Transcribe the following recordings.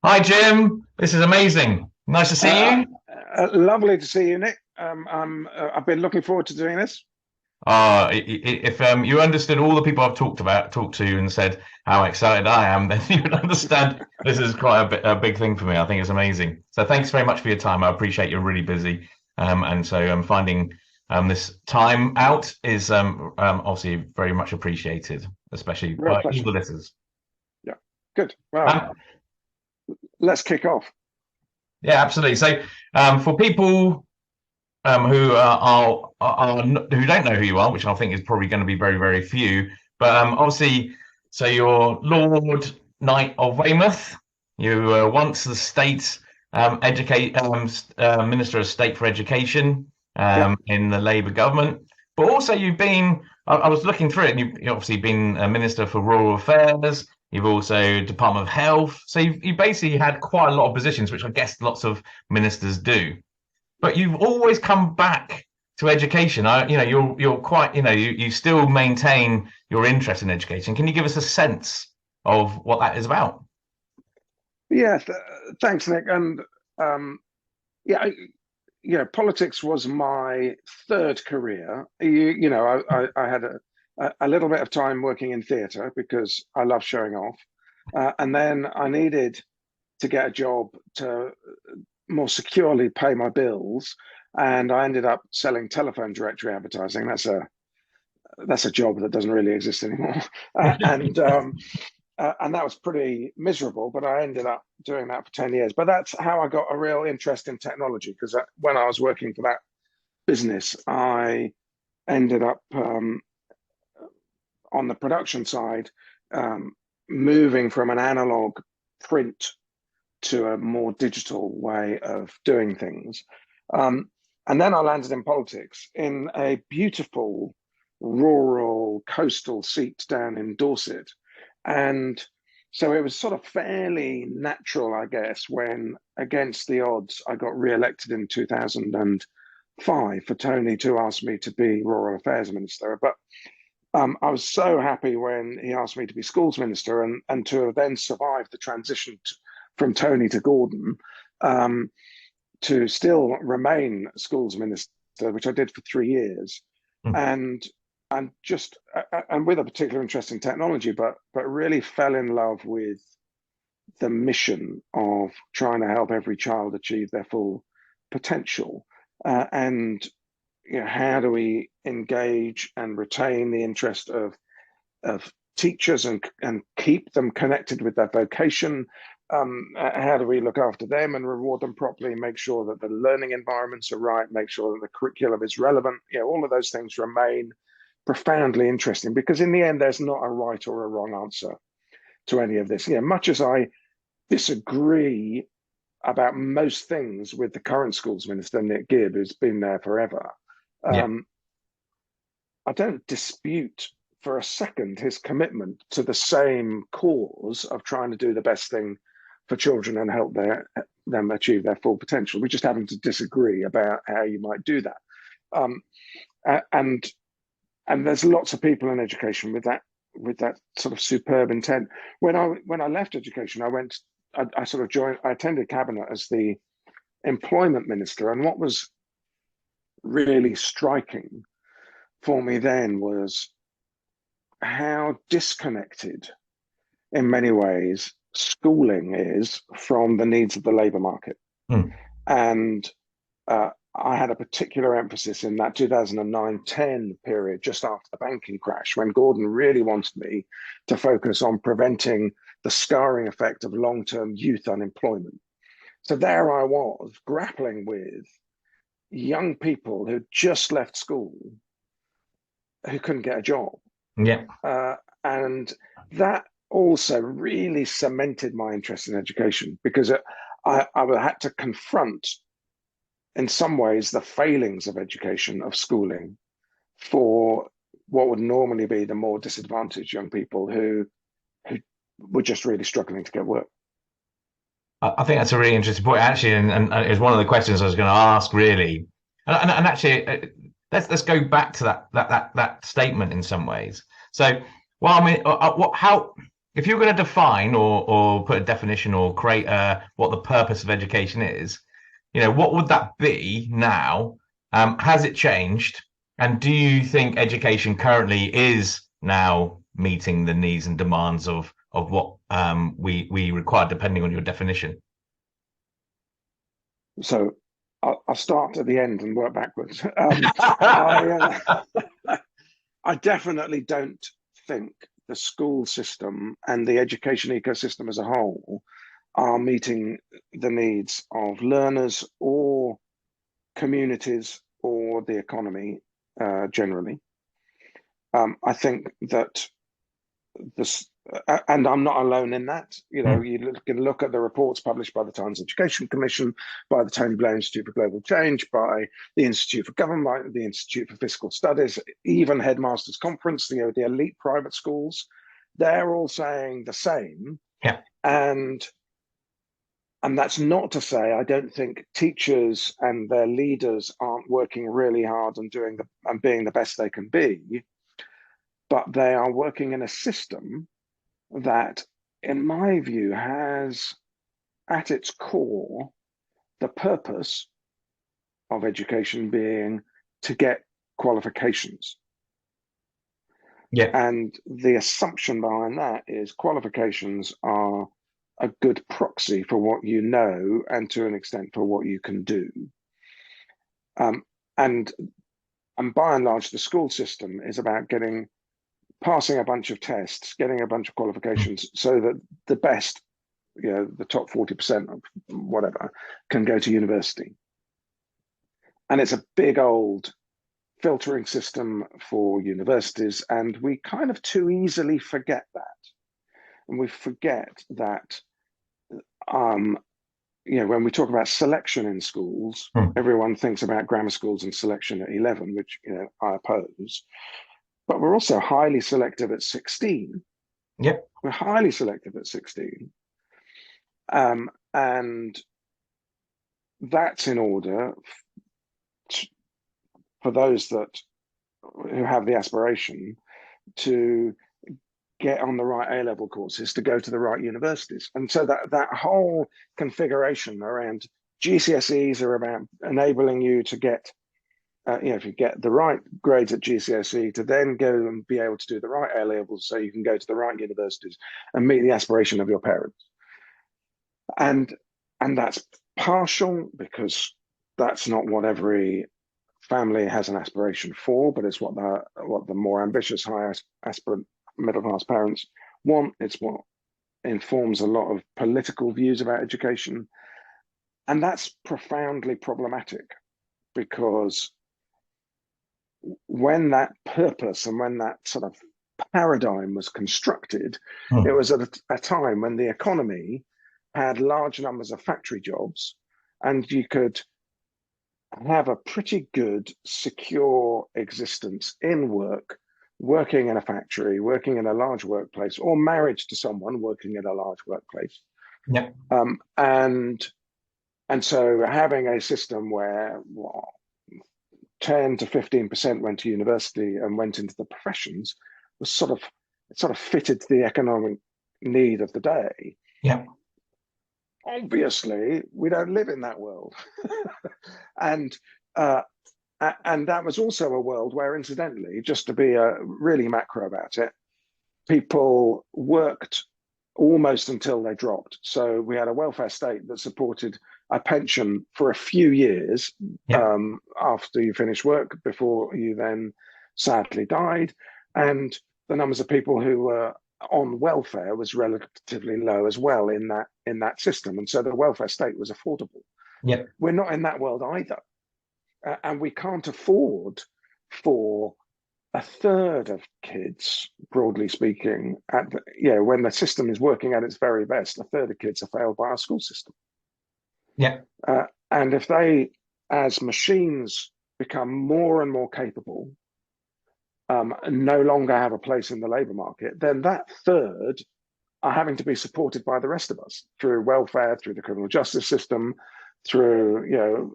Hi, Jim. This is amazing. Nice to see Uh, you. Lovely to see you, Nick. I've been looking forward to doing this. If you understood all the people I've talked to, and said how excited I am, then you would understand this is quite a big thing for me. I think it's amazing. So thanks very much for your time. I appreciate you're really busy, and so finding this time out is obviously very much appreciated, especially Real by all pleasure. the listeners. Yeah, good. Well, Um, let's kick off. yeah, absolutely. So for people who don't know who you are, which I think is probably going to be very, very few. But obviously, so you're Lord Knight of Weymouth. You were once the state Minister of State for Education Yeah, in the Labour government. But also, you've been. I was looking through it, and you've obviously been a Minister for Rural Affairs. You've also Department of Health. So you basically had quite a lot of positions, which I guess lots of ministers do, but you've always come back to education. You're quite, you still maintain your interest in education. Can you give us a sense of what that is about? yeah. Thanks, Nick. And um, yeah, politics was my third career. I had a little bit of time working in theatre because I love showing off, and then I needed to get a job to more securely pay my bills, and I ended up selling telephone directory advertising. That's a job that doesn't really exist anymore, and that was pretty miserable. But I ended up doing that for 10 years. But that's how I got a real interest in technology because when I was working for that business, I ended up on the production side, um, moving from an analog print to a more digital way of doing things. Um, and then I landed in politics in a beautiful rural coastal seat down in Dorset. And so it was sort of fairly natural, I guess, when against the odds, I got re-elected in 2005 for Tony to ask me to be Rural Affairs Minister. But I was so happy when he asked me to be schools minister and to have then survived the transition from Tony to Gordon, um, to still remain schools minister, which I did for 3 years, Mm. and just and with a particular interest in technology, but really fell in love with the mission of trying to help every child achieve their full potential, and how do we engage and retain the interest of teachers and keep them connected with their vocation. How do we look after them and reward them properly? Make sure that the learning environments are right. Make sure that the curriculum is relevant. All of those things remain profoundly interesting because in the end, there's not a right or a wrong answer to any of this. Much as I disagree about most things with the current schools minister, Nick Gibb, who's been there forever, Yeah. um, I don't dispute for a second his commitment to the same cause of trying to do the best thing for children and help them achieve their full potential. We just happen to disagree about how you might do that. Um, and and there's lots of people in education with that sort of superb intent. When I left education, I sort of joined. I attended cabinet as the employment minister, and what was really striking for me then was how disconnected, in many ways, schooling is from the needs of the labour market. Mm. And I had a particular emphasis in that 2009-10 period, just after the banking crash, when Gordon really wanted me to focus on preventing the scarring effect of long-term youth unemployment. So there I was, grappling with young people who just left school who couldn't get a job. Yeah. And that also really cemented my interest in education because I had to confront, in some ways, the failings of education, of schooling, for what would normally be the more disadvantaged young people who were just really struggling to get work. I think that's a really interesting point, actually, and it's one of the questions I was going to ask, really. And actually, let's go back to that statement in some ways. So, well, I mean, what how? if you're going to define or put a definition or create what the purpose of education is, what would that be now? Has it changed? And do you think education currently is now meeting the needs and demands of what we require, depending on your definition? So I'll start at the end and work backwards. I definitely don't think the school system and the education ecosystem as a whole are meeting the needs of learners or communities or the economy generally. I think that this, and I'm not alone in that. You can look at the reports published by the Times Education Commission, by the Tony Blair Institute for Global Change, by the Institute for Government, the Institute for Fiscal Studies, even Headmasters Conference, the elite private schools. They're all saying the same. Yeah. And that's not to say I don't think teachers and their leaders aren't working really hard and being the best they can be, but they are working in a system that, in my view, has at its core the purpose of education being to get qualifications. Yeah. And the assumption behind that is qualifications are a good proxy for what you know and to an extent for what you can do. And by and large, the school system is about passing a bunch of tests, getting a bunch of qualifications so that the best, the top 40% of whatever can go to university. And it's a big old filtering system for universities. And we kind of too easily forget that. And we forget that, when we talk about selection in schools, everyone thinks about grammar schools and selection at 11, which, I oppose. But we're also highly selective at 16. Yep. We're highly selective at 16. And that's in order for those who have the aspiration to get on the right A-level courses, to go to the right universities. And so that whole configuration around GCSEs are about enabling you to get, if you get the right grades at GCSE, to then go and be able to do the right A-levels so you can go to the right universities and meet the aspiration of your parents. And that's partial, because that's not what every family has an aspiration for, but it's what the more ambitious, high aspirant middle class parents want. It's what informs a lot of political views about education. And that's profoundly problematic, because when that purpose and when that sort of paradigm was constructed, it was at a time when the economy had large numbers of factory jobs, and you could have a pretty good, secure existence in working in a factory, working in a large workplace, or married to someone working in a large workplace. Yeah. And so having a system where 10 to 15% went to university and went into the professions was sort of fitted to the economic need of the day. Yeah. Obviously, we don't live in that world. And that was also a world where, incidentally, just to be really macro about it, people worked almost until they dropped. So we had a welfare state that supported a pension for a few years after you finished work, before you then sadly died. And the numbers of people who were on welfare was relatively low as well in that system. And so the welfare state was affordable. Yeah. We're not in that world either. And we can't afford for a third of kids, broadly speaking, when the system is working at its very best, a third of kids are failed by our school system. Yeah. And if they, as machines, become more and more capable, and no longer have a place in the labour market, then that third are having to be supported by the rest of us through welfare, through the criminal justice system, through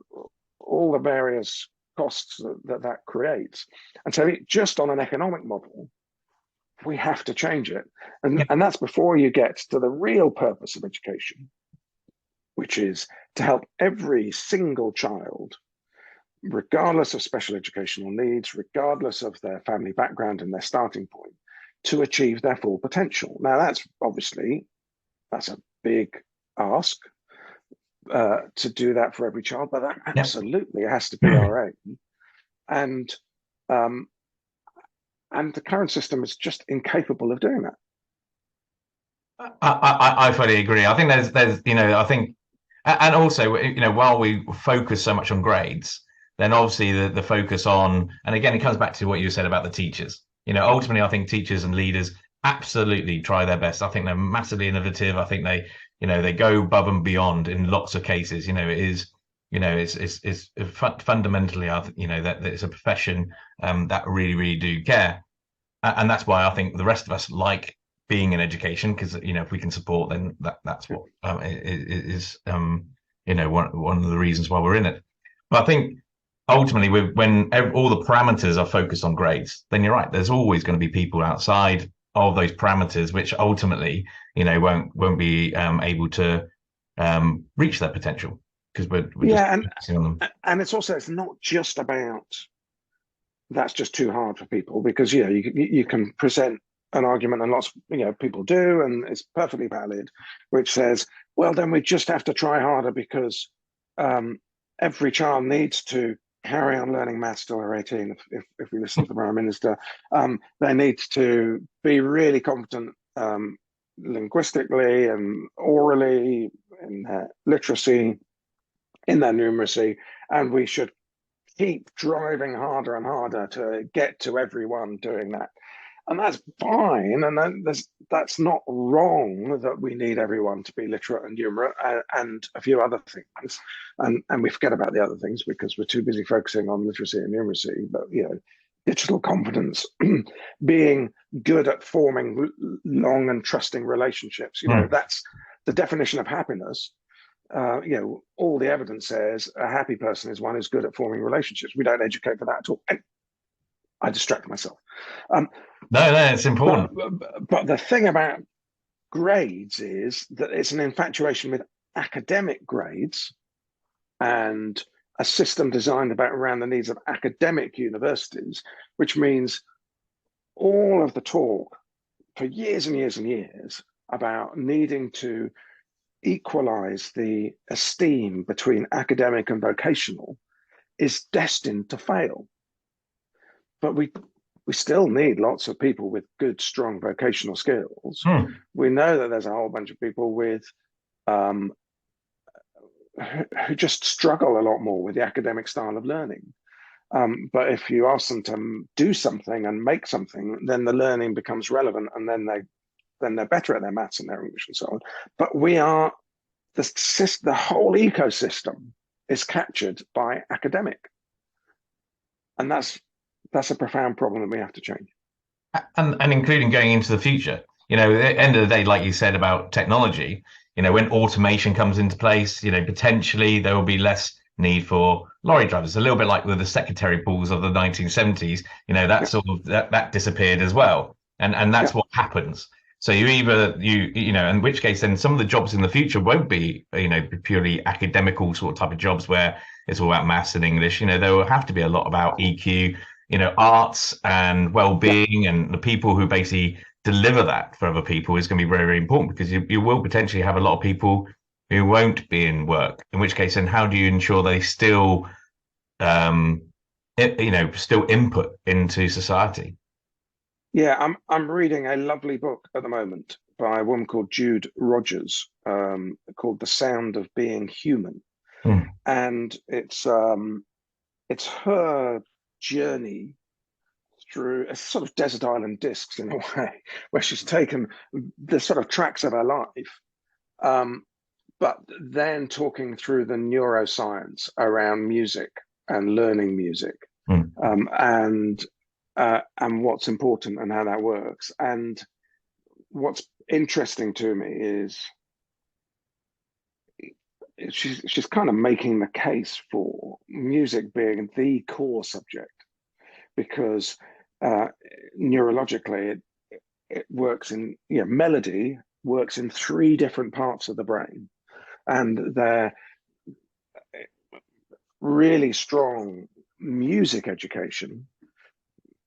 all the various costs that creates. And so just on an economic model, we have to change it. Yeah. And that's before you get to the real purpose of education, which is to help every single child, regardless of special educational needs, regardless of their family background and their starting point, to achieve their full potential. Now, that's a big ask to do that for every child, but that absolutely has to be our aim. And the current system is just incapable of doing that. I fully agree. I think there's I think, and also while we focus so much on grades, then obviously the focus on, and again it comes back to what you said about the teachers. Ultimately I think teachers and leaders absolutely try their best. I think they're massively innovative. I think they go above and beyond in lots of cases. It is it's fundamentally that it's a profession that really do care, and that's why I think the rest of us like being in education, because if we can support, then that's what is one of the reasons why we're in it. But I think ultimately when all the parameters are focused on grades, then you're right, there's always going to be people outside of those parameters which ultimately won't be able to reach their potential, because we're just focusing on them. And it's not just about that's just too hard for people, because you can present an argument, and lots people do, and it's perfectly valid, which says, well, then we just have to try harder because every child needs to carry on learning maths till they're 18. If we listen to the Prime Minister, they need to be really competent linguistically and orally, in their literacy, in their numeracy, and we should keep driving harder and harder to get to everyone doing that. And that's fine, and that's not wrong that we need everyone to be literate and numerate and a few other things, and we forget about the other things because we're too busy focusing on literacy and numeracy. But digital competence, being good at forming long and trusting relationships, that's the definition of happiness. All the evidence says a happy person is one who's good at forming relationships. We don't educate for that at all. And I distract myself. No, it's important. But the thing about grades is that it's an infatuation with academic grades and a system designed around the needs of academic universities, which means all of the talk for years and years and years about needing to equalize the esteem between academic and vocational is destined to fail. But we still need lots of people with good, strong vocational skills. We know that there's a whole bunch of people with who just struggle a lot more with the academic style of learning. But if you ask them to do something and make something, then the learning becomes relevant, and then they're better at their maths and their English and so on. But the whole ecosystem is captured by academic, and that's a profound problem that we have to change. And including going into the future. At the end of the day, like you said about technology, when automation comes into place, potentially there will be less need for lorry drivers. A little bit like with the secretary pools of the 1970s, that disappeared as well. And that's what happens. So in which case then some of the jobs in the future won't be, purely academical sort of type of jobs where it's all about maths and English. There will have to be a lot about EQ, arts and well-being, and the people who basically deliver that for other people is going to be very, very important, because you will potentially have a lot of people who won't be in work, in which case then how do you ensure they still still input into society? I'm reading a lovely book at the moment by a woman called Jude Rogers, called The Sound of Being Human. And it's her journey through a sort of desert island discs, in a way, where she's taken the sort of tracks of her life, but then talking through the neuroscience around music and learning music, and what's important and how that works. And what's interesting to me is she's kind of making the case for music being the core subject, because neurologically it works in, melody works in 3 different parts of the brain, and they're really strong music education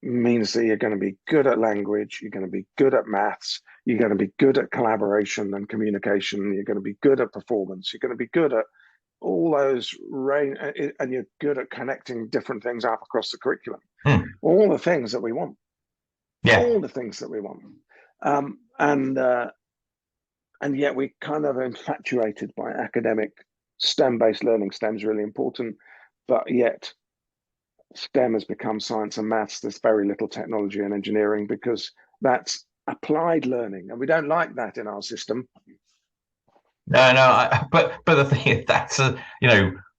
means that you're going to be good at language, you're going to be good at maths, you're going to be good at collaboration and communication, you're going to be good at performance, you're going to be good at all those range, and you're good at connecting different things up across the curriculum. All the things that we want. Yeah. All the things that we want. And yet we kind of infatuated by academic STEM-based learning. STEM's really important, but yet STEM has become science and maths. There's very little technology and engineering because that's applied learning, and we don't like that in our system. No, but the thing is, that's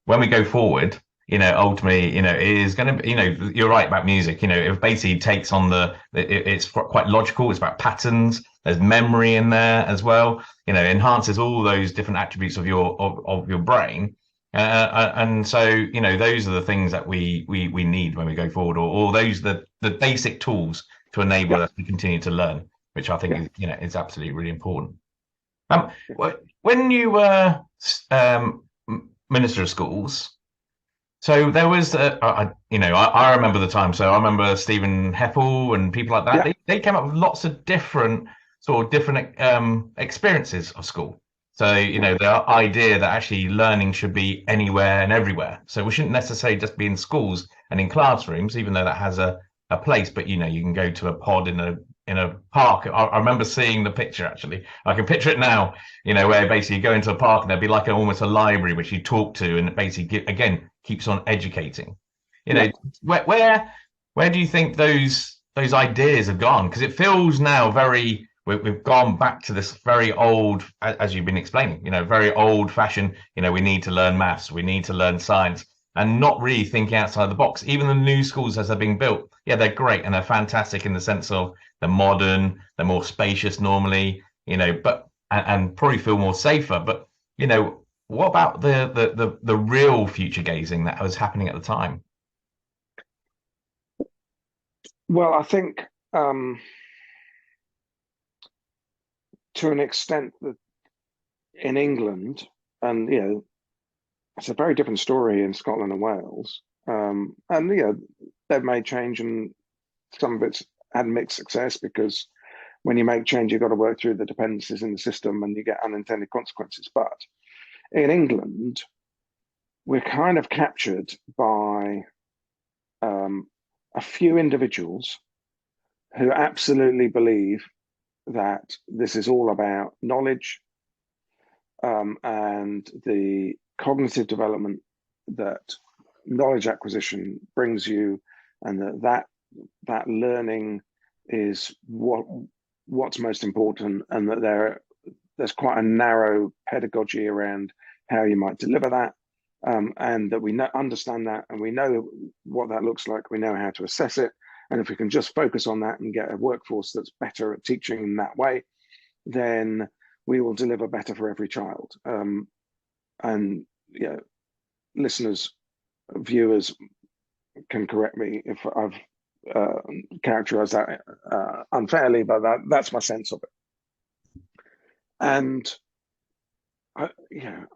when we go forward, ultimately, it is going to be, you're right about music. It basically takes on it's quite logical. It's about patterns. There's memory in there as well. Enhances all those different attributes of your brain. And so, those are the things that we need when we go forward, or those the basic tools to enable us to continue to learn, which I think is absolutely really important. When you were Minister of Schools, so there was, I remember the time. So I remember Stephen Heppel and people like that. They came up with lots of different experiences of school. So, the idea that actually learning should be anywhere and everywhere. So we shouldn't necessarily just be in schools and in classrooms, even though that has a place. But, you can go to a pod in a park. I remember seeing the picture, actually. I can picture it now, where basically you go into a park and there'd be like almost a library which you talk to, and it basically, again, keeps on educating. Where do you think those ideas have gone? Because it feels now we've gone back to this very old, as you've been explaining, very old fashioned, we need to learn maths, we need to learn science, and not really thinking outside the box. Even the new schools as they're being built, they're great and they're fantastic in the sense of they're modern, they're more spacious normally, but and probably feel more safer. But what about the real future gazing that was happening at the time? Well, I think to an extent that in England, and it's a very different story in Scotland and Wales. And they've made change, and some of it's had mixed success because when you make change, you've got to work through the dependencies in the system and you get unintended consequences. But in England, we're kind of captured by a few individuals who absolutely believe that this is all about knowledge and the cognitive development that knowledge acquisition brings you, and that learning is what's most important, and that there's quite a narrow pedagogy around how you might deliver that, and that we understand that, and we know what that looks like, we know how to assess it, and if we can just focus on that and get a workforce that's better at teaching in that way, then we will deliver better for every child. And listeners, viewers can correct me if I've characterized that unfairly, but that's my sense of it. And I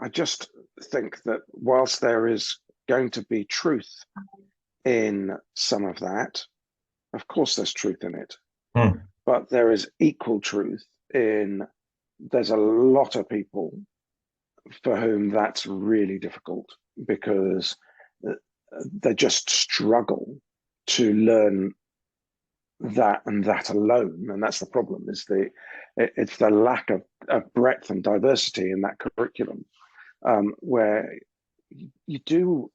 just think that whilst there is going to be truth in some of that, of course there's truth in it, but there is equal truth in there's a lot of people for whom that's really difficult because they just struggle to learn that and that alone, and that's the problem. It's the lack of breadth and diversity in that curriculum, where you do,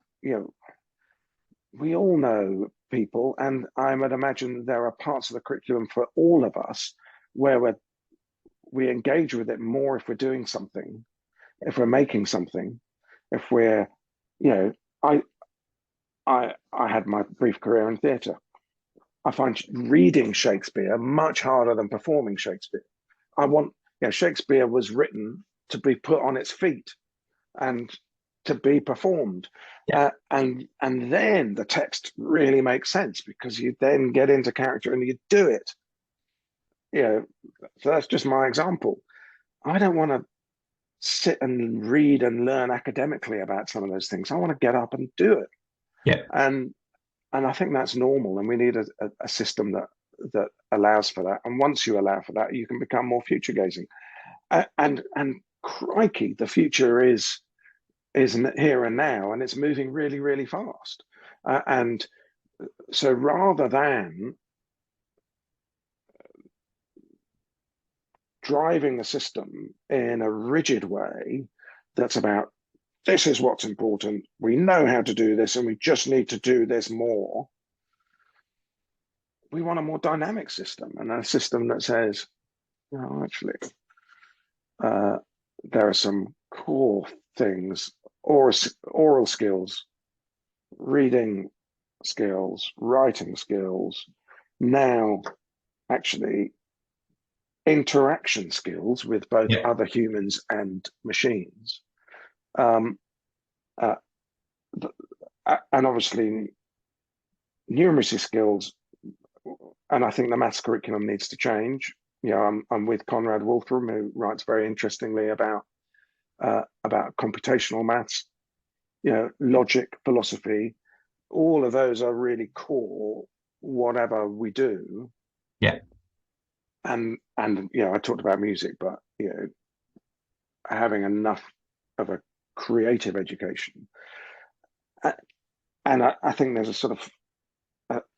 we all know people, and I would imagine there are parts of the curriculum for all of us where we engage with it more if we're doing something, if we're making something, if we're, I had my brief career in theatre. I find reading Shakespeare much harder than performing Shakespeare. Shakespeare was written to be put on its feet and to be performed. And then the text really makes sense because you then get into character and you do it. you know, so that's just my example. I don't want to sit and read and learn academically about some of those things. I want to get up and do it. Yeah. And I think that's normal. And we need a system that allows for that. And once you allow for that, you can become more future gazing. And crikey, the future is here and now, and it's moving really, really fast. And so rather than driving the system in a rigid way that's about this is what's important, we know how to do this, and we just need to do this more. We want a more dynamic system, and a system that says, actually, there are some core things, oral skills, reading skills, writing skills, now actually interaction skills with both other humans and machines. And obviously numeracy skills, and I think the maths curriculum needs to change. I'm with Conrad Wolfram, who writes very interestingly about computational maths, logic, philosophy. All of those are really core, whatever we do. Yeah. And I talked about music, but having enough of a creative education, and I think there's a sort of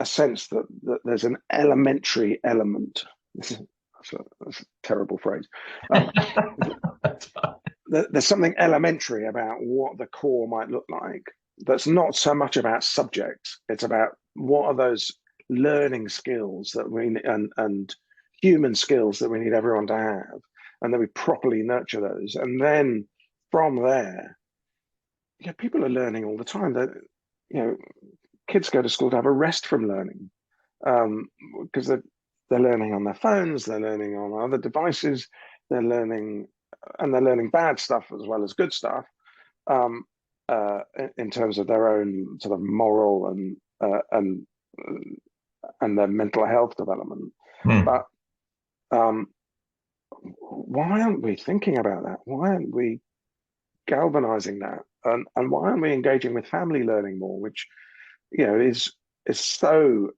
a sense that there's an elementary element. That's a terrible phrase. There's something elementary about what the core might look like. That's not so much about subjects. It's about what are those learning skills that we and human skills that we need everyone to have, and then we properly nurture those. And then from there, people are learning all the time. That kids go to school to have a rest from learning, because they're learning on their phones, they're learning on other devices, they're learning bad stuff as well as good stuff, in terms of their own sort of moral and their mental health development. But why aren't we thinking about that? Why aren't we galvanizing that? And why aren't we engaging with family learning more, which is so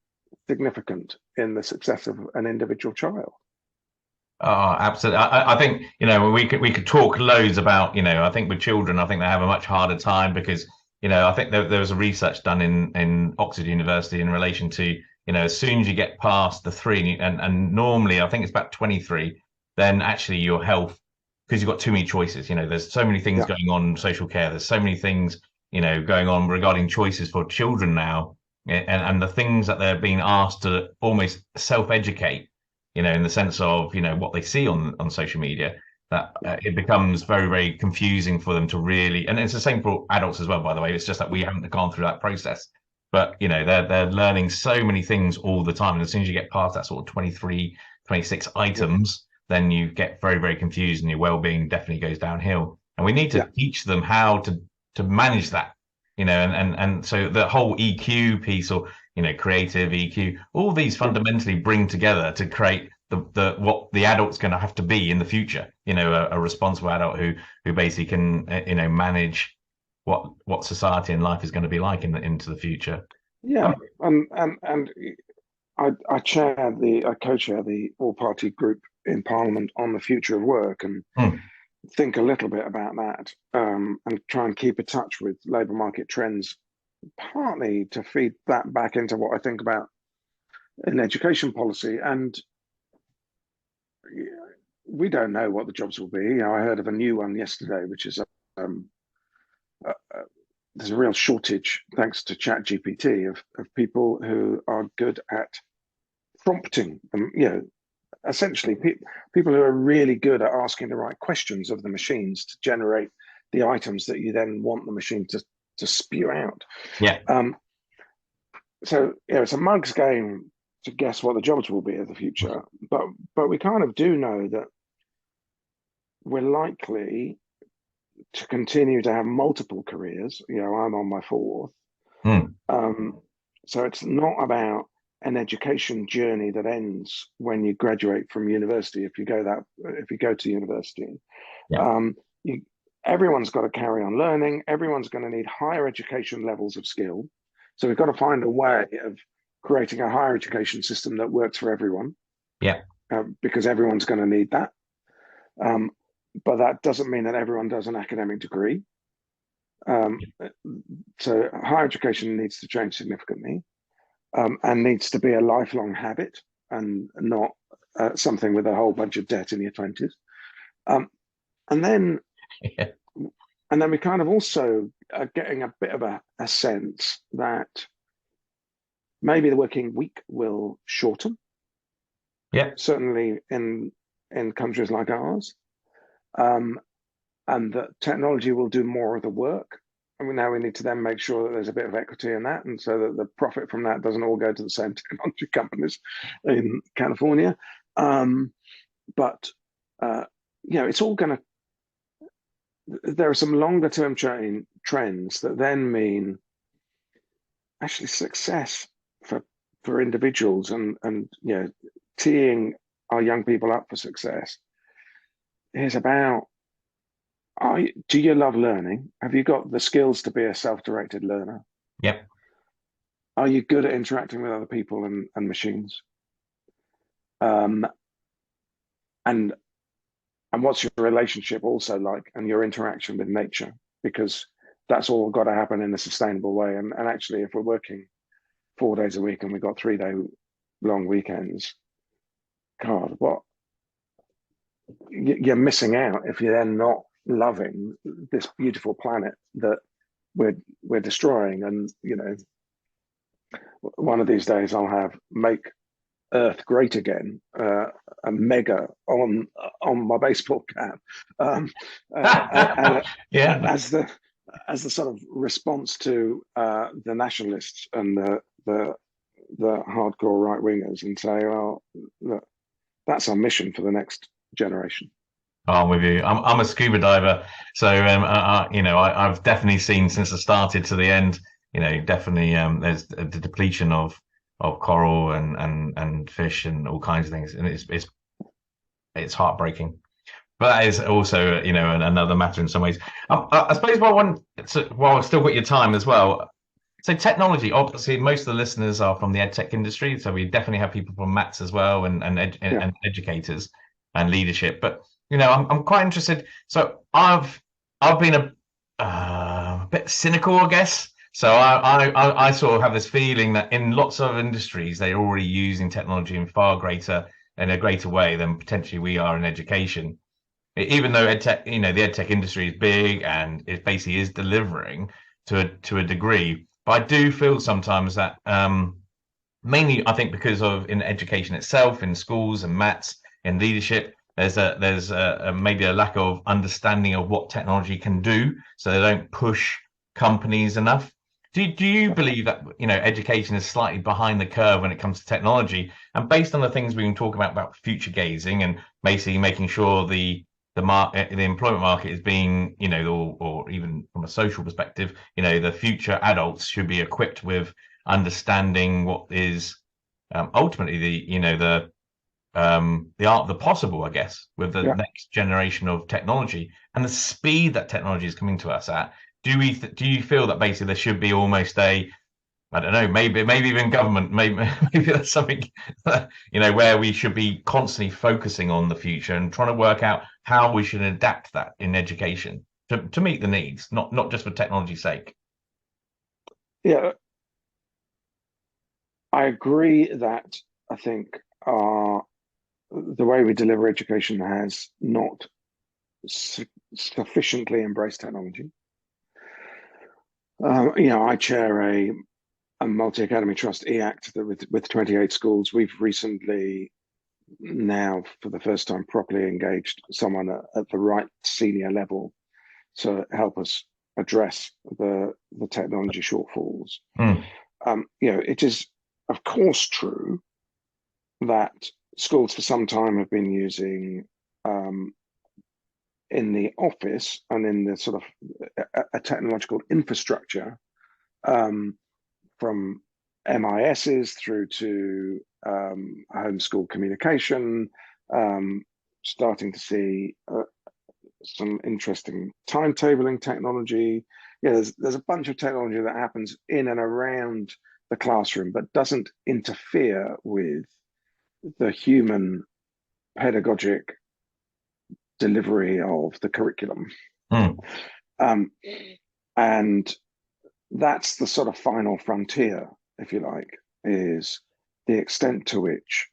significant in the success of an individual child? Oh, absolutely. I think, we could talk loads about, I think with children, I think they have a much harder time because, I think there was a research done in Oxford University in relation to, as soon as you get past the 3, and normally I think it's about 23, then actually your health, because you've got too many choices, there's so many things going on in social care. There's so many things, going on regarding choices for children now, and the things that they're being asked to almost self-educate, in the sense of, what they see on social media, that it becomes very, very confusing for them to really, and it's the same for adults as well, by the way. It's just that we haven't gone through that process. But, they're learning so many things all the time. And as soon as you get past that sort of 23, 26 items, then you get very, very confused and your well-being definitely goes downhill. And we need to teach them how to manage that, and so the whole EQ piece, or, creative EQ, all these fundamentally bring together to create the what the adult's going to have to be in the future, a responsible adult who basically can, manage what society and life is going to be like into the future. And I co-chair the all-party group in Parliament on the future of work, and think a little bit about that, and try and keep in touch with labour market trends, partly to feed that back into what I think about in education policy. And we don't know what the jobs will be. I heard of a new one yesterday, which is there's a real shortage, thanks to ChatGPT, of people who are good at prompting them. Essentially, people who are really good at asking the right questions of the machines to generate the items that you then want the machine to spew out. So it's a mug's game to guess what the jobs will be of the future, but we kind of do know that we're likely to continue to have multiple careers. I'm on my 4th. So it's not about an education journey that ends when you graduate from university. If you go to university, Yeah. um, you, everyone's got to carry on learning. Everyone's going to need higher education levels of skill. So we've got to find a way of creating a higher education system that works for everyone, Yeah. because everyone's going to need that. Um, but that doesn't mean that everyone does an academic degree. Um, so higher education needs to change significantly, and needs to be a lifelong habit and not something with a whole bunch of debt in your 20s. Um, and then Yeah. and then we kind of also are getting a bit of a sense that maybe the working week will shorten, Yeah. certainly in countries like ours, um, and that technology will do more of the work. And now we need to then make sure that there's a bit of equity in that, and so that the profit from that doesn't all go to the same technology companies in California. But it's all going to. There are some longer term trends that then mean actually success for individuals, and teeing our young people up for success is about, do you love learning? Have you got the skills to be a self-directed learner? Yeah. Are you good at interacting with other people and machines? Um, and and what's your relationship also like, and your interaction with nature? Because that's all got to happen in a sustainable way. And actually, if we're working 4 days a week and we've got 3 day long weekends, God, what you're missing out if you're then not loving this beautiful planet that we're destroying. And one of these days I'll have Make Earth Great Again, a mega on my baseball cap, and Yeah. as the sort of response to the nationalists and the hardcore right wingers, and say, well, look, that's our mission for the next generation. Oh, I'm with you. I'm a scuba diver, so I've definitely seen since I started to the end. Definitely there's the depletion of coral and fish and all kinds of things, and it's heartbreaking. But that is also another matter in some ways. I suppose while I've still got your time as well. So technology, obviously, most of the listeners are from the edtech industry, so we definitely have people from MATs as well, Yeah, and educators and leadership. But I'm quite interested. So I've been a bit cynical, I guess. So I sort of have this feeling that in lots of industries they're already using technology in a greater way than potentially we are in education. Even though edtech, the edtech industry is big and it basically is delivering to a degree. But I do feel sometimes that mainly I think because of in education itself, in schools and maths, in leadership, there's maybe a lack of understanding of what technology can do, so they don't push companies enough. Do you yeah, believe that education is slightly behind the curve when it comes to technology? And based on the things we've been talking about future gazing and basically making sure the employment market is being, or even from a social perspective, the future adults should be equipped with understanding what is ultimately the art of the possible, I guess, with the yeah. next generation of technology and the speed that technology is coming to us at. Do you feel that basically there should be almost I don't know, maybe even government, maybe that's something where we should be constantly focusing on the future and trying to work out how we should adapt that in education to meet the needs, not just for technology's sake. Yeah, I agree that I think the way we deliver education has not sufficiently embraced technology. I chair a multi-academy trust EACT that with 28 schools. We've recently now, for the first time, properly engaged someone at the right senior level to help us address the technology shortfalls. Mm, It is, of course, true that schools for some time have been using, in the office and in the sort of a technological infrastructure, from MISs through to homeschool communication, starting to see some interesting timetabling technology. Yeah, there's a bunch of technology that happens in and around the classroom, but doesn't interfere with the human pedagogic delivery of the curriculum. Um, and that's the sort of final frontier, if you like, is the extent to which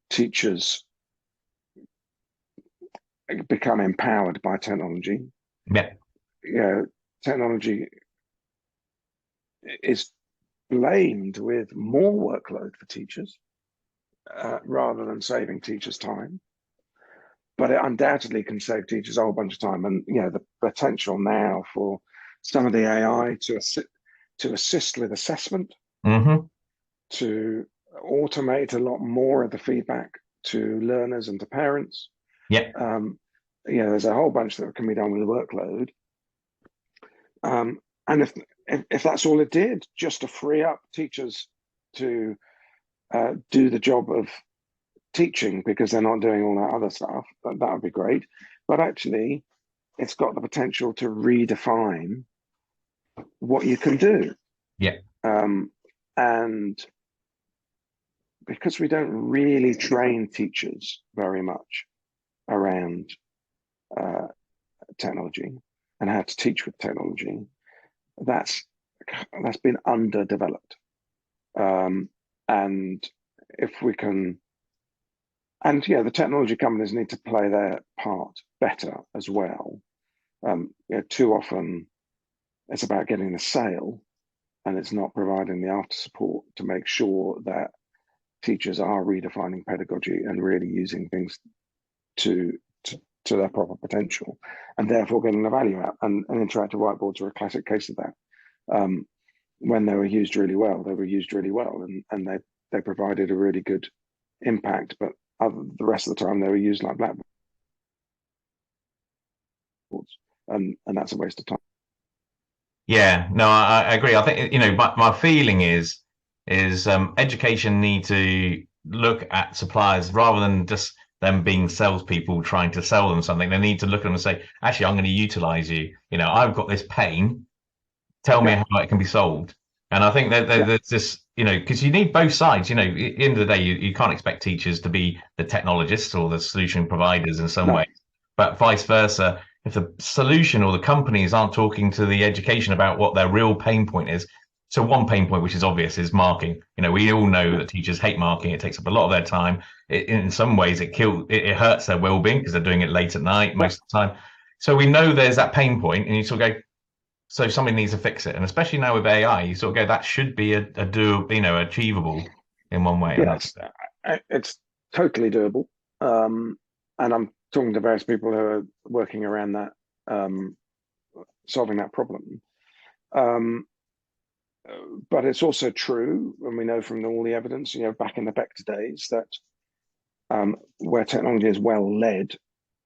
teachers become empowered by technology. Yeah. You know, technology is blamed with more workload for teachers rather than saving teachers time. But it undoubtedly can save teachers a whole bunch of time. And the potential now for some of the AI to assist with assessment, to automate a lot more of the feedback to learners and to parents. Yeah. There's a whole bunch that can be done with the workload. And if that's all it did, just to free up teachers to do the job of teaching because they're not doing all that other stuff, that would be great. But actually, it's got the potential to redefine what you can do. Yeah. And because we don't really train teachers very much around technology and how to teach with technology, that's been underdeveloped. And if we can, and the technology companies need to play their part better as well. Too often it's about getting the sale and it's not providing the after support to make sure that teachers are redefining pedagogy and really using things to their proper potential, and therefore getting the value out. And interactive whiteboards are a classic case of that. When they were used really well, and they provided a really good impact. But the rest of the time, they were used like blackboards, and that's a waste of time. Yeah, no, I agree. I think my feeling is education need to look at suppliers rather than just them being salespeople trying to sell them something. They need to look at them and say, actually, I'm going to utilize you. I've got this pain. Tell me how it can be solved. And I think that there's this, because you need both sides. At the end of the day, you can't expect teachers to be the technologists or the solution providers in some way, but vice versa. If the solution or the companies aren't talking to the education about what their real pain point is. So one pain point, which is obvious, is marking. We all know that teachers hate marking. It takes up a lot of their time. In some ways, it hurts their well-being because they're doing it late at night most of the time. So we know there's that pain point, and you sort of go, so somebody needs to fix it. And especially now with AI, you sort of go, that should be achievable in one way. Yeah, it's totally doable. And I'm talking to various people who are working around that, solving that problem. But it's also true, and we know from all the evidence, back in the Vector days, that where technology is well led,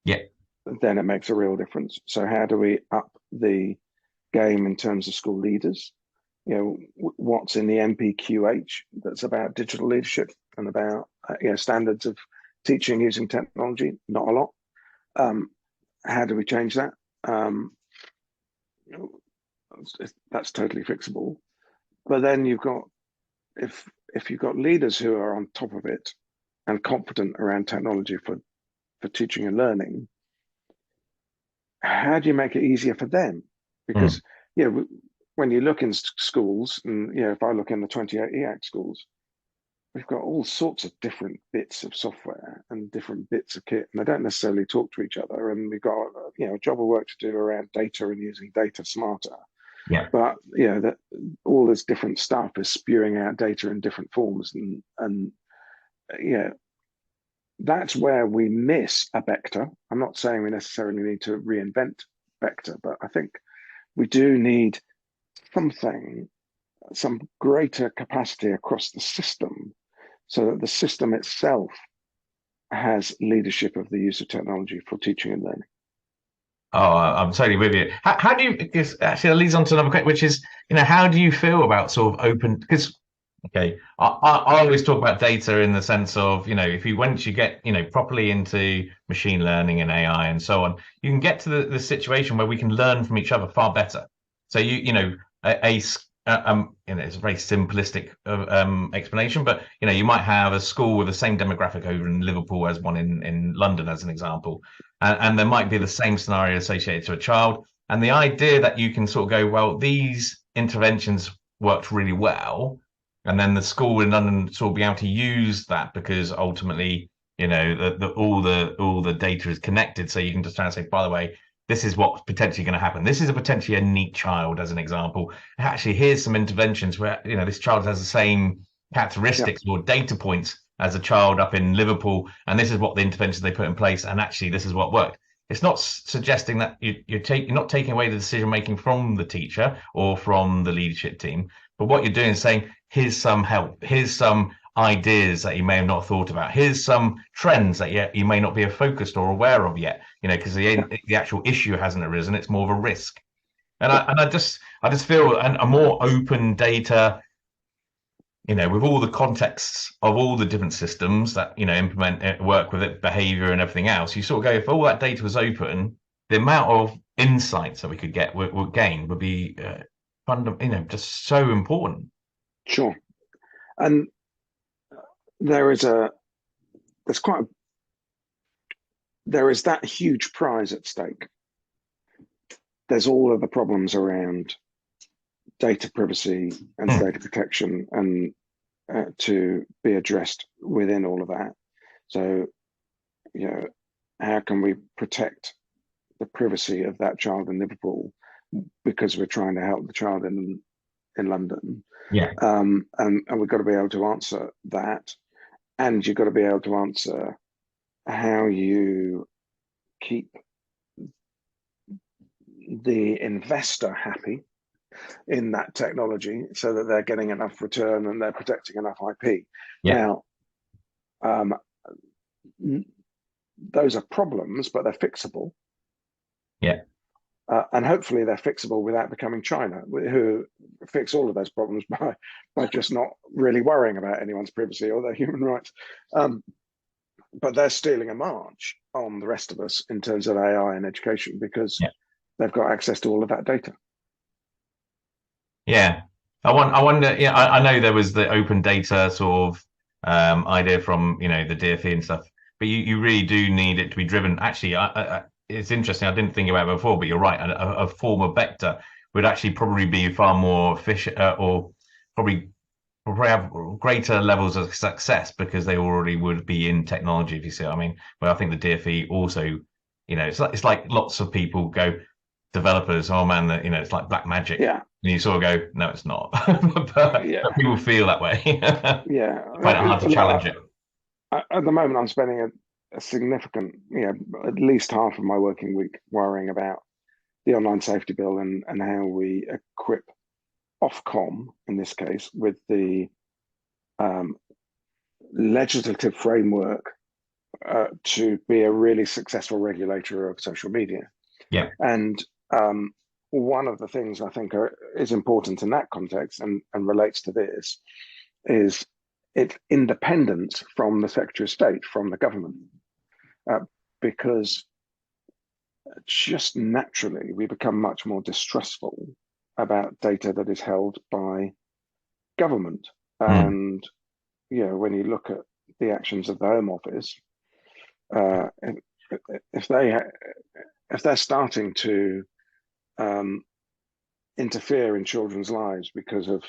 then it makes a real difference. So how do we up the game in terms of school leaders? What's in the MPQH that's about digital leadership and about standards of teaching using technology? Not a lot. How do we change that? That's totally fixable. But then you've got, if you've got leaders who are on top of it and confident around technology for teaching and how do you make it easier for them? Because when you look in schools, and if I look in the 28 EAC schools, we've got all sorts of different bits of software and different bits of kit, and they don't necessarily talk to each other. And we've got a job of work to do around data and using data smarter. But that all this different stuff is spewing out data in different forms, and that's where we miss a vector. I'm not saying we necessarily need to reinvent vector, but I think we do need some greater capacity across the system, so that the system itself has leadership of the use of technology for teaching and learning. Oh, I'm totally with you. How do you, because actually that leads on to another question, which is, how do you feel about sort of open, because, okay, I always talk about data in the sense of, if you, once you get, properly into machine learning and AI and so on, you can get to the situation where we can learn from each other far better. So it's a very simplistic explanation, but you might have a school with the same demographic over in Liverpool as one in London, as an example, and there might be the same scenario associated to a child. And the idea that you can sort of go, well, these interventions worked really well, and then the school in London sort of be able to use that because ultimately, all the data is connected. So you can just try and say, by the way, this is what's potentially going to happen. This is a potentially a neat child, as an example. Actually, here's some interventions where this child has the same Yeah, characteristics or data points as a child up in Liverpool, and this is what the interventions they put in place, and actually this is what worked. It's not suggesting that you're not taking away the decision making from the teacher or from the leadership team, but what you're doing is saying, here's some help, here's some ideas that you may have not thought about, here's some trends that you may not be focused or aware of yet, because yeah, the actual issue hasn't arisen, it's more of a risk. And yeah. I just feel a more open data, with all the contexts of all the different systems that implement it, work with it, behavior and everything else, you sort of go, if all that data was open, the amount of insights that we could get would gain would be just so important. Sure. And there is a there's quite a, there is that huge prize at stake. There's all of the problems around data privacy and Hmm. data protection, and to be addressed within all of that. So, you know, how can we protect the privacy of that child in Liverpool because we're trying to help the child in London? Yeah, And we've got to be able to answer that, and you've got to be able to answer how you keep the investor happy in that technology so that they're getting enough return and they're protecting enough IP. yeah, Now, um, those are problems, but they're fixable. yeah. And hopefully they're fixable without becoming China, who fix all of those problems by just not really worrying about anyone's privacy or their human rights. But they're stealing a march on the rest of us in terms of AI and education because Yeah. they've got access to all of that data. Yeah, I wonder. Yeah, I know there was the open data sort of idea from the DFE and stuff, but you really do need it to be driven. Actually, it's interesting. I didn't think about it before, but you're right. A form of vector would actually probably be far more efficient, or probably have greater levels of success because they already would be in technology. If you see what I mean. But I think the DFE also, it's like lots of people go, developers, oh man, that it's like black magic. Yeah, And you sort of go, no, it's not. but yeah, people feel that way. yeah. Find it hard to challenge it. At the moment, I'm spending a significant, at least half of my working week worrying about the online safety bill and how we equip Ofcom, in this case, with the um, legislative framework to be a really successful regulator of social media. Yeah, And one of the things I think is important in that context and relates to this is its independence from the Secretary of State, from the government, uh, because just naturally we become much more distrustful about data that is held by government. mm, And when you look at the actions of the Home Office, uh, if they if they're starting to um, interfere in children's lives because of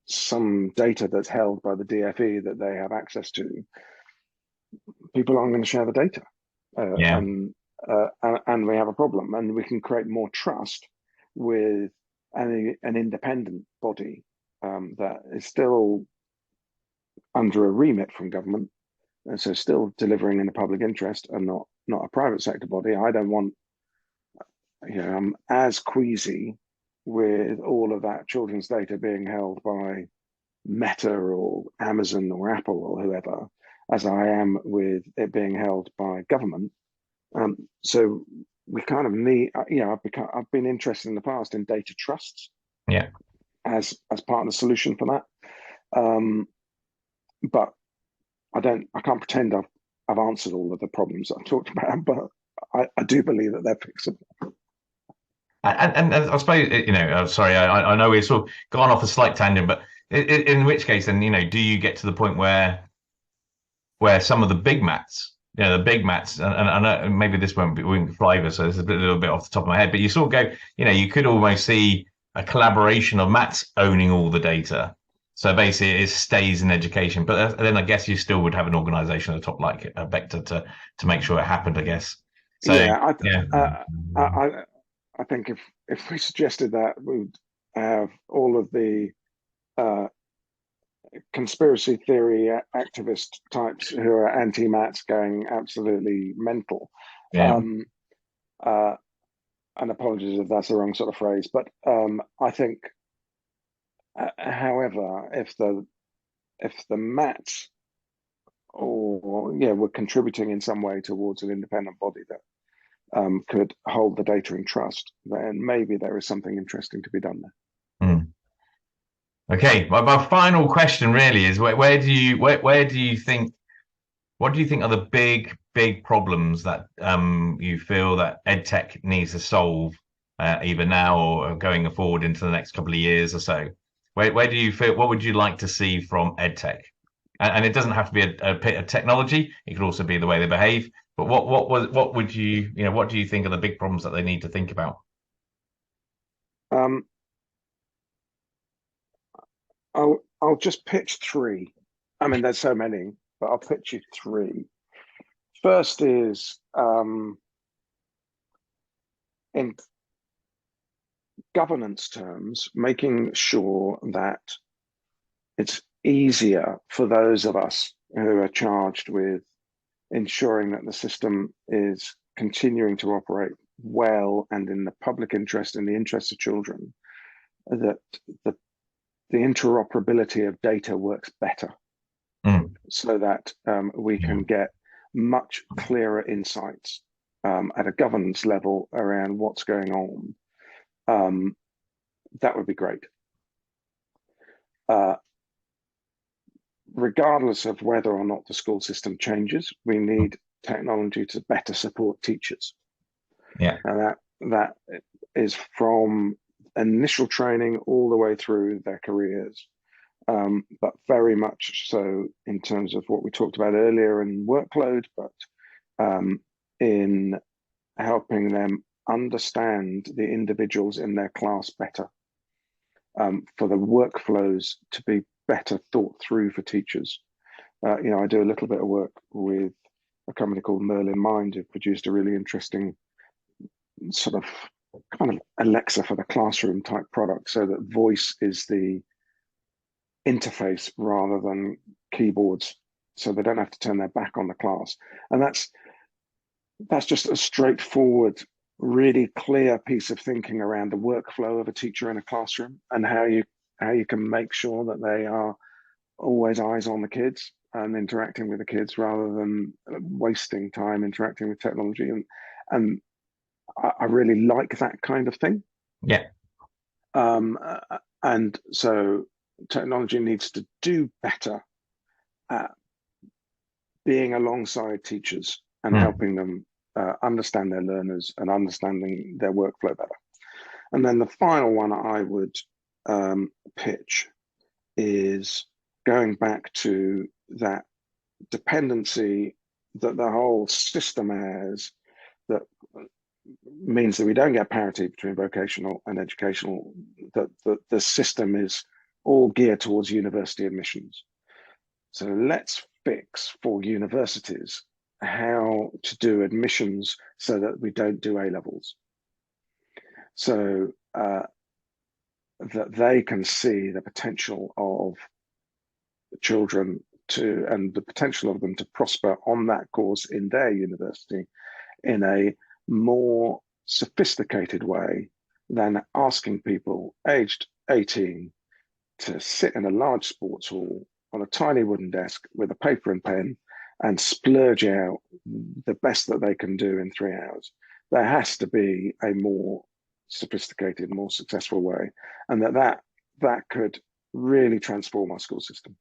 some data that's held by the DFE that they have access to, people aren't going to share the data, uh, yeah, and, and we have a problem. And we can create more trust with an independent body that is still under a remit from government, and so still delivering in the public interest and not a private sector body. I don't want, I'm as queasy with all of that children's data being held by Meta or Amazon or Apple or whoever as I am with it being held by government. So we kind of need, I've been interested in the past in data trusts Yeah. as part of the solution for that. But I can't pretend I've answered all of the problems I've talked about, but I do believe that they're fixable. And I suppose, sorry, I know we've sort of gone off a slight tangent, but in which case, then, do you get to the point where some of the big mats, the big mats, and I know maybe this won't fly over, so this is a little bit off the top of my head, but you sort of go, you could almost see a collaboration of mats owning all the data. So basically, it stays in education, but then I guess you still would have an organization at the top like a Vector to make sure it happened, I guess. So Yeah, yeah, I think if we suggested that, we'd have all of the uh, conspiracy theory activist types who are anti-mats going absolutely mental. yeah. Um, and apologies if that's the wrong sort of phrase, but I think, however, if the mats were contributing in some way towards an independent body that could hold the data in trust, then maybe there is something interesting to be done there. Mm. Okay, well, my final question really is where do you think what do you think are the big problems that you feel that EdTech needs to solve either now or going forward into the next couple of years or so? Where do you feel what would you like to see from EdTech? And it doesn't have to be a technology; it could also be the way they behave. But what would what do you think are the big problems that they need to think about? Um, I'll just pitch three. I mean, there's so many, but I'll pitch you three. First is in governance terms, making sure that it's easier for those of us who are charged with ensuring that the system is continuing to operate well and in the public interest, in the interest of children, that the interoperability of data works better, so that we can get much clearer insights at a governance level around what's going on. That would be great. Regardless of whether or not the school system changes, we need technology to better support teachers. Yeah. And that is from initial training all the way through their careers, but very much so in terms of what we talked about earlier in workload, but in helping them understand the individuals in their class better, for the workflows to be better thought through for teachers. I do a little bit of work with a company called Merlin Mind, who produced a really interesting sort of kind of Alexa for the classroom type product, so that voice is the interface rather than keyboards, so they don't have to turn their back on the class. And that's just a straightforward, really clear piece of thinking around the workflow of a teacher in a classroom, and how you can make sure that they are always eyes on the kids and interacting with the kids rather than wasting time interacting with technology. And I really like that kind of thing. Yeah. And so technology needs to do better at being alongside teachers and helping them understand their learners and understanding their workflow better. And then the final one I would pitch is going back to that dependency that the whole system has, that means that we don't get parity between vocational and educational, that the system is all geared towards university admissions. So let's fix for universities how to do admissions so that we don't do A-levels. So that they can see the potential of children and the potential of them to prosper on that course in their university in a more sophisticated way than asking people aged 18 to sit in a large sports hall on a tiny wooden desk with a paper and pen and splurge out the best that they can do in 3 hours. There has to be a more sophisticated, more successful way, and that could really transform our school system.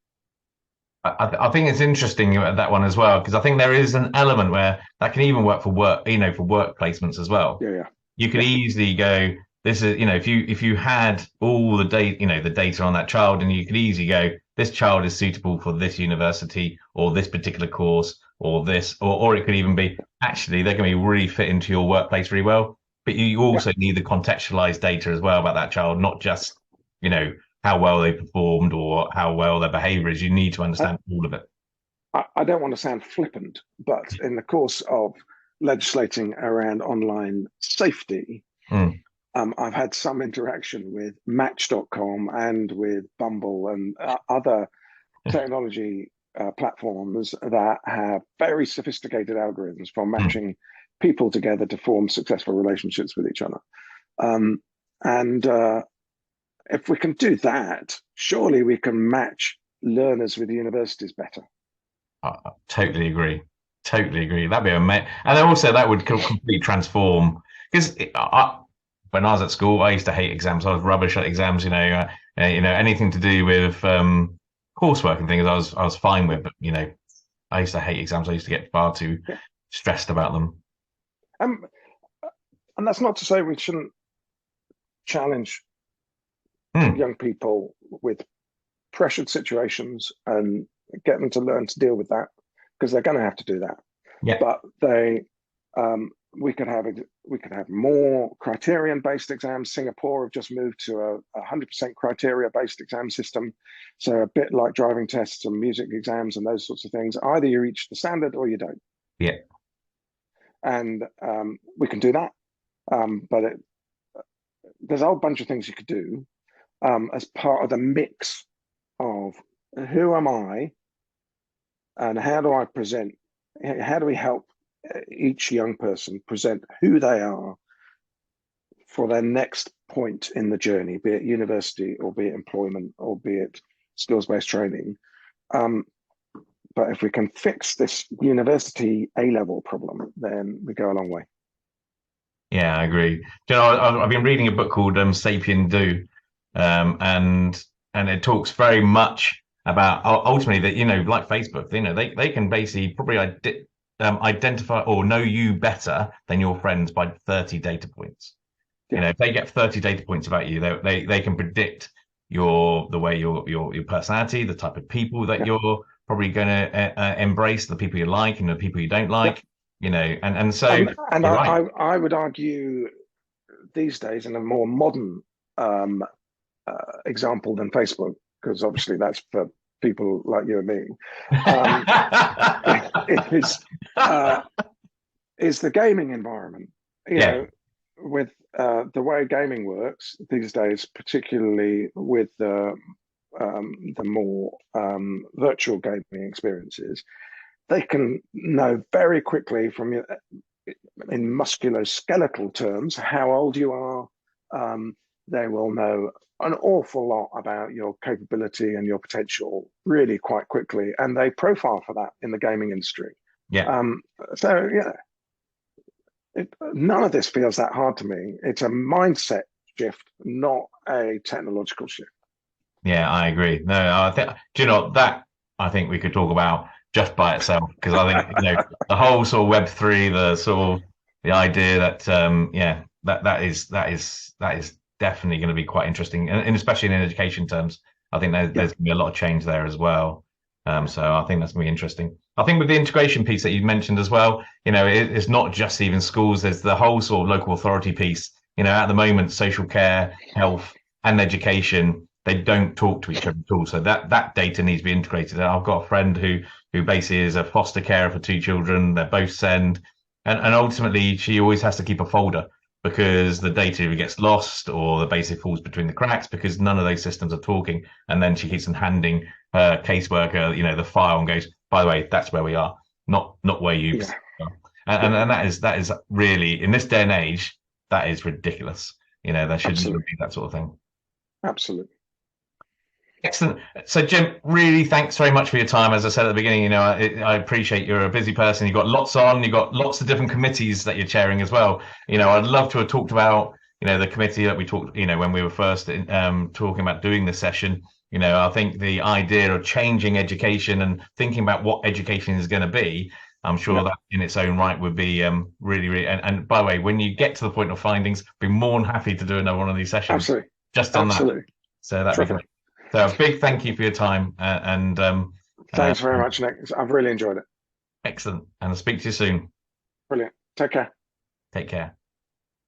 I think it's interesting that one as well, because I think there is an element where that can even work for work, for work placements as well. Yeah, yeah. You could easily go, this is, if you had all the data, the data on that child, and you could easily go, this child is suitable for this university or this particular course or this, or it could even be, actually, they're going to be really fit into your workplace really well. But you also need the contextualized data as well about that child, not just, how well they performed or how well their behavior is. You need to understand all of it. I don't want to sound flippant, but in the course of legislating around online safety, I've had some interaction with Match.com and with Bumble and other technology platforms that have very sophisticated algorithms for matching people together to form successful relationships with each other. And if we can do that, surely we can match learners with universities better. I totally agree. Totally agree. That'd be amazing. And then also that would completely transform, because when I was at school, I used to hate exams. I was rubbish at exams. Anything to do with coursework and things, I was fine with. But I used to hate exams. I used to get far too stressed about them. And that's not to say we shouldn't challenge young people with pressured situations and get them to learn to deal with that, because they're going to have to do that. Yeah. But we could have more criterion-based exams. Singapore have just moved to a 100% criteria-based exam system, so a bit like driving tests and music exams and those sorts of things. Either you reach the standard or you don't. Yeah. And we can do that, but there's a whole bunch of things you could do as part of the mix of who am I and how do I present, how do we help each young person present who they are for their next point in the journey, be it university or be it employment or be it skills-based training. But if we can fix this university A-level problem, then we go a long way. Yeah, I agree. I've been reading a book called Sapien Do, and it talks very much about ultimately that like Facebook, they can basically probably identify or know you better than your friends by 30 data points. If they get 30 data points about you, they can predict the way your personality, the type of people that you're probably going to embrace, the people you like and the people you don't like. And so I would argue these days in a more modern example than Facebook, because obviously that's for people like you and me, is the gaming environment. With the way gaming works these days, particularly with the more virtual gaming experiences, they can know very quickly from your, in musculoskeletal terms, how old you are. They will know an awful lot about your capability and your potential really quite quickly, and they profile for that in the gaming industry. None of this feels that hard to me. It's a mindset shift, not a technological shift. Yeah, I agree. No, I think, that I think we could talk about just by itself, because I think the whole sort of Web3, the idea that that is definitely going to be quite interesting, and especially in education terms, I think there's going to be a lot of change there as well. So I think that's going to be interesting. I think with the integration piece that you mentioned as well, it's not just even schools. There's the whole sort of local authority piece. At the moment, social care, health, and education, they don't talk to each other at all. So that data needs to be integrated. And I've got a friend who basically is a foster carer for 2 children. They're both SEND, and ultimately she always has to keep a folder, because the data either gets lost or the basic falls between the cracks because none of those systems are talking. And then she keeps on handing her caseworker, the file, and goes, by the way, that's where we are, not where you are. And that is really, in this day and age, that is ridiculous. There shouldn't be that sort of thing. Absolutely. Excellent. So, Jim, really thanks very much for your time. As I said at the beginning, I appreciate you're a busy person. You've got lots on. You've got lots of different committees that you're chairing as well. I'd love to have talked about, the committee that we talked, when we were first talking about doing this session. I think the idea of changing education and thinking about what education is going to be, I'm sure Yeah, that in its own right would be really, really. And by the way, when you get to the point of findings, be more than happy to do another one of these sessions absolutely. just on that. Absolutely. So that'd be Terrific. great. So a big thank you for your time and uh, Thanks very much, Nick. I've really enjoyed it. excellent. And I'll speak to you soon. Brilliant. Take care. Take care.